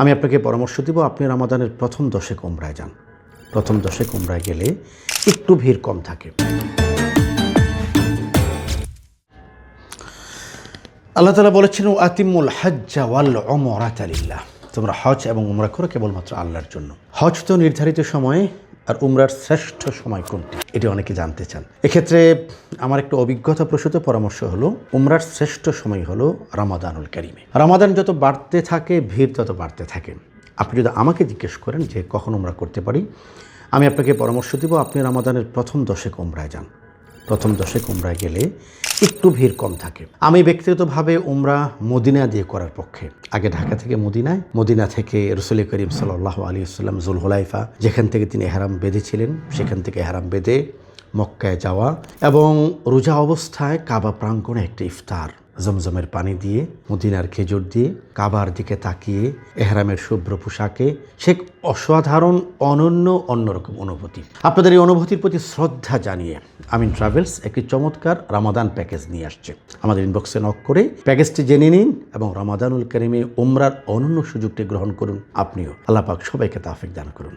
আমি আপনাকে পরামর্শ দিব, আপনি রমাদানের প্রথম 10 উমরায় যান। প্রথম 10 উমরায় গেলে একটু ভিড় কম থাকে। আল্লাহ তাআলা বলেছেন, আতিমুল হজ্জা ওয়াল উমরাতা লিল্লাহ। তোমরা হজ এবং উমরা করো কেবলমাত্র আল্লাহর জন্য। হজ তো নির্ধারিত সময়ে, আর উমরার শ্রেষ্ঠ সময় কোনটি এটি অনেকে জানতে চান। এক্ষেত্রে আমার একটা অভিজ্ঞতা প্রসূত পরামর্শ হলো, উমরার শ্রেষ্ঠ সময় হলো রমাদানুল কারিমে। রমাদান যত বাড়তে থাকে ভিড় তত বাড়তে থাকে। আপনি যদি আমাকে জিজ্ঞেস করেন যে কখন উমরা করতে পারি, আমি আপনাকে পরামর্শ দিব, আপনি রমাদানের প্রথম 10 উমরায় যান। প্রথম 10 উমরায় গেলে একটু ভিড় কম থাকে। আমি ব্যক্তিগতভাবে উমরা মদিনা দিয়ে করার পক্ষে। আগে ঢাকা থেকে মদিনা থেকে রাসূল করিম সাল্লাল্লাহু আলাইহি ওয়াসাল্লাম যুলহুলাইফা, যেখান থেকে তিনি ইহরাম বেঁধেছিলেন, সেখান থেকে ইহরাম বেঁধে মক্কায় যাওয়া এবং রোজা অবস্থায় কাবা প্রাঙ্গণে একটা ইফতার জমজমের পানি দিয়ে, মদিনার খেজুর দিয়ে, কাবার দিকে তাকিয়ে এহরামের শুভ্র পোশাকে, সে অসাধারণ অনন্য অন্যরকম অনুভূতি। আপনাদের এই অনুভূতির প্রতি শ্রদ্ধা জানিয়ে আমিন ট্রাভেলস একটি চমৎকার রমাদান প্যাকেজ নিয়ে আসছে। আমাদের ইনবক্সে নক করে প্যাকেজটি জেনে নিন এবং রমাদানুল কারিমে উমরার অনন্য সুযোগটি গ্রহণ করুন। আপনিও। আল্লাহ পাক সবাইকে তাওফিক দান করুন।